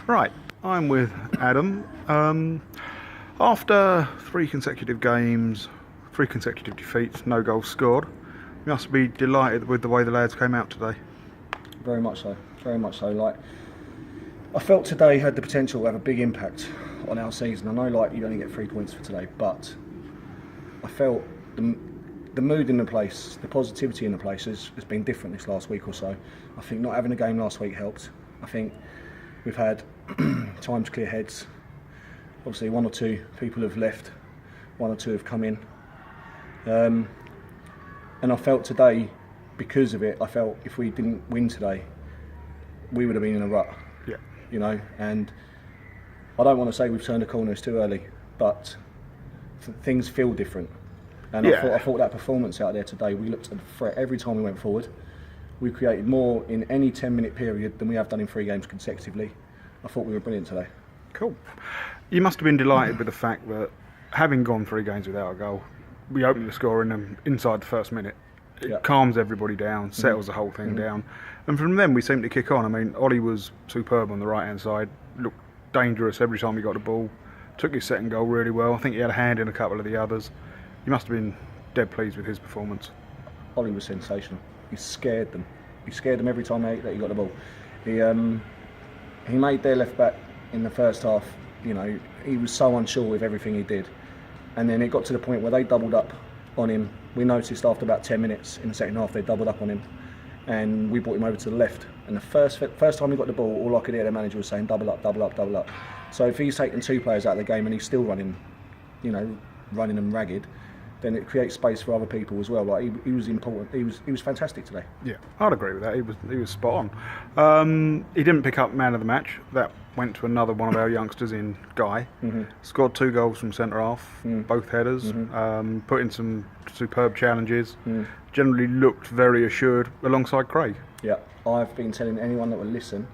Right, I'm with Adam. After 3 consecutive games, 3 consecutive defeats, no goals scored, you must be delighted with the way the lads came out today. Very much so. Very much so. Like, I felt today had the potential to have a big impact on our season. I know, like, you only get 3 points for today, but I felt the mood in the place, the positivity in the place has been different this last week or so. I think not having a game last week helped. I think we've had time to clear heads. Obviously, 1 or 2 people have left, 1 or 2 have come in. And I felt today, because of it, I felt if we didn't win today, we would have been in a rut. Yeah. You know, and I don't want to say we've turned a corner, it's too early, but things feel different. And I thought that performance out there today, we looked at the threat every time we went forward. We created more in any 10-minute period than we have done in 3 games consecutively. I thought we were brilliant today. Cool. You must have been delighted with the fact that, having gone 3 games without a goal, we opened the scoring them inside the first minute. It calms everybody down, settles the whole thing down. And from then we seemed to kick on. I mean, Ollie was superb on the right-hand side, looked dangerous every time he got the ball, took his second goal really well. I think he had a hand in a couple of the others. You must have been dead pleased with his performance. Ollie was sensational. He scared them. He scared them every time that he got the ball. He made their left back in the first half. You know, he was so unsure with everything he did. And then it got to the point where they doubled up on him. We noticed after about 10 minutes in the second half they doubled up on him, and we brought him over to the left. And the first time he got the ball, all I could hear the manager was saying double up, double up, double up. So if he's taking 2 players out of the game and he's still running, running them ragged, then it creates space for other people as well. Like he was important. He was fantastic today. Yeah, I'd agree with that. He was spot on. He didn't pick up man of the match. That went to another one of our youngsters in Guy. Scored 2 goals from centre half, both headers. Put in some superb challenges. Generally looked very assured alongside Craig. Yeah, I've been telling anyone that will listen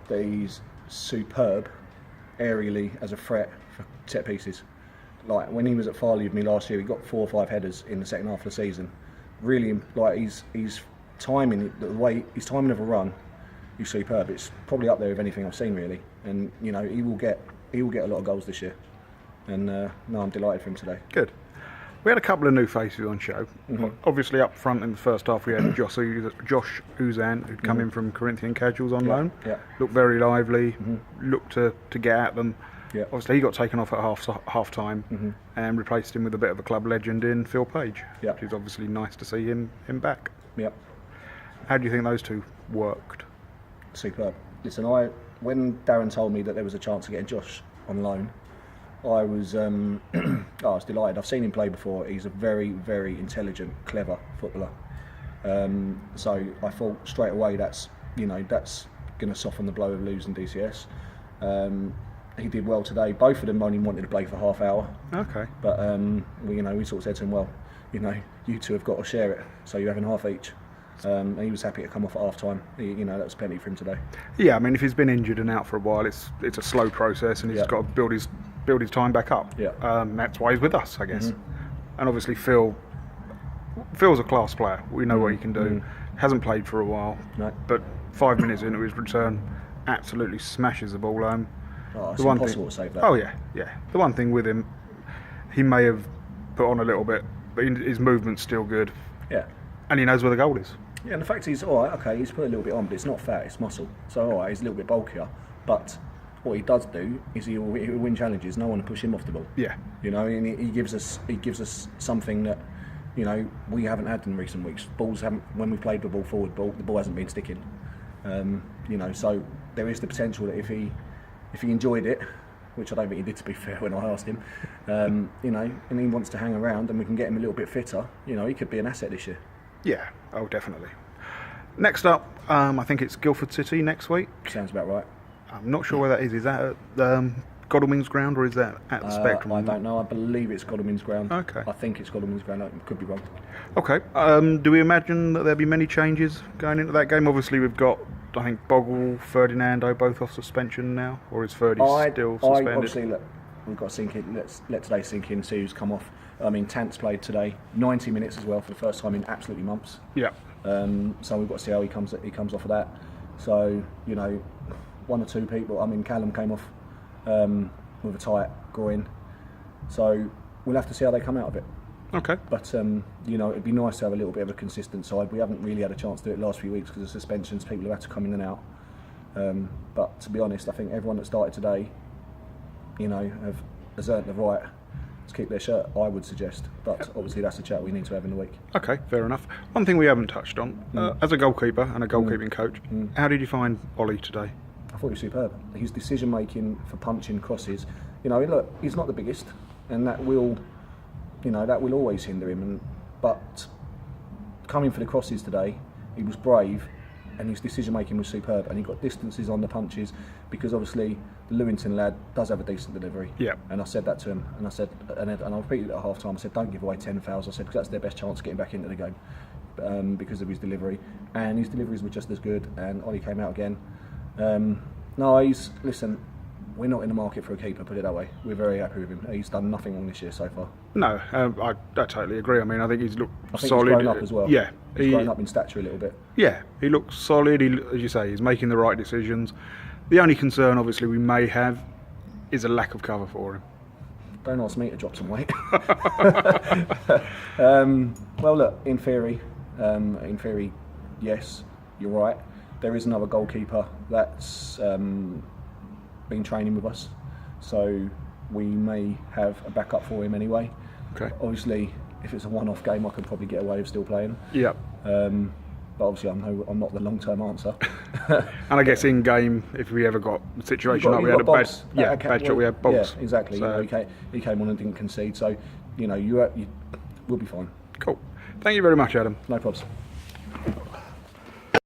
that he's superb aerially as a threat for set pieces. Like when he was at Farley with me last year, he got 4 or 5 headers in the second half of the season. Really, like he's timing the way his timing of a run, he's superb. It's probably up there with anything I've seen really. And you know he will get a lot of goals this year. And no, I'm delighted for him today. Good. We had a couple of new faces on show. Obviously up front in the first half we had Josh Uzan, who'd come in from Corinthian Casuals on loan. Yeah. Looked very lively, looked to get at them. Yeah. Obviously he got taken off at half time and replaced him with a bit of a club legend in Phil Page, which is obviously nice to see him back. Yep. How do you think those 2 worked? Superb. Listen, when Darren told me that there was a chance of getting Josh on loan, I was delighted. I've seen him play before. He's a very, very intelligent, clever footballer. So I thought straight away that's going to soften the blow of losing DCS. He did well today. Both of them only wanted to play for half hour. Okay. But we sort of said to him, well, you 2 have got to share it, so you're having half each. And he was happy to come off at half time. That was plenty for him today. Yeah, I mean, if he's been injured and out for a while, it's a slow process, and he's got to build his time back up. Yeah. That's why he's with us, I guess. And obviously Phil's a class player. We know what he can do. Hasn't played for a while, but 5 minutes into his return, absolutely smashes the ball home. Oh, it's impossible to save that. Oh yeah. The one thing with him, he may have put on a little bit, but his movement's still good. Yeah. And he knows where the goal is. Yeah, and the fact is, all right, okay, he's put a little bit on, but it's not fat, it's muscle. So all right, he's a little bit bulkier, but what he does do is he'll win challenges. No one will push him off the ball. Yeah. And he gives us something that we haven't had in recent weeks. When we played the ball forward, the ball hasn't been sticking. So there is the potential that if he enjoyed it, which I don't think he did, to be fair, when I asked him, and he wants to hang around and we can get him a little bit fitter, he could be an asset this year. Yeah, oh definitely. Next up, I think it's Guildford City next week. Sounds about right. I'm not sure where that is. Is that at Godalming's ground or is that at the Spectrum? I don't know. I believe it's Godalming's ground. Okay. I think it's Godalming's ground. I could be wrong. Okay. Do we imagine that there'll be many changes going into that game? Obviously, we've got, I think, Bogle, Ferdinando both off suspension now, or is Ferdy still suspended? Obviously, look, we've got to sink in. Let's let today sink in, see who's come off. I mean, Tant's played today, 90 minutes as well for the first time in absolutely months. Yeah. So we've got to see how he comes off of that. So one or two people. I mean, Callum came off with a tight groin, so we'll have to see how they come out of it. Okay. But you know, it'd be nice to have a little bit of a consistent side. We haven't really had a chance to do it the last few weeks because of suspensions. People have had to come in and out. But to be honest, I think everyone that started today, you know, has earned the right to keep their shirt, I would suggest. But obviously that's a chat we need to have in the week. Okay, fair enough. One thing we haven't touched on, as a goalkeeper and a goalkeeping coach, how did you find Ollie today? I thought he was superb. His decision making for punching crosses, you know, look, he's not the biggest, and that will, you know, that will always hinder him. But coming for the crosses today, he was brave, and his decision making was superb, and he got distances on the punches because obviously the Lewington lad does have a decent delivery. Yeah. And I said that to him, and I said, and I repeated it at half time. I said, don't give away 10 fouls. I said, because that's their best chance of getting back into the game because of his delivery, and his deliveries were just as good. And Ollie came out again. No, listen. We're not in the market for a keeper, put it that way. We're very happy with him. He's done nothing wrong this year so far. No, I totally agree. I mean, I think he's looked I think solid. He's grown up as well. Yeah. He's grown up in stature a little bit. Yeah, he looks solid. As you say, he's making the right decisions. The only concern, obviously, we may have is a lack of cover for him. Don't ask me to drop some weight. Well, look, in theory, yes, you're right. There is another goalkeeper that's been training with us, so we may have a backup for him anyway. Okay. Obviously, if it's a one-off game, I could probably get away with still playing. Yeah. But obviously, I'm not the long-term answer. And I guess in game, if we ever got a situation like we had a bad shot, we had Boggs. Yeah, exactly. So, you know, he came on and didn't concede, so you know, we'll be fine. Cool. Thank you very much, Adam. No problems.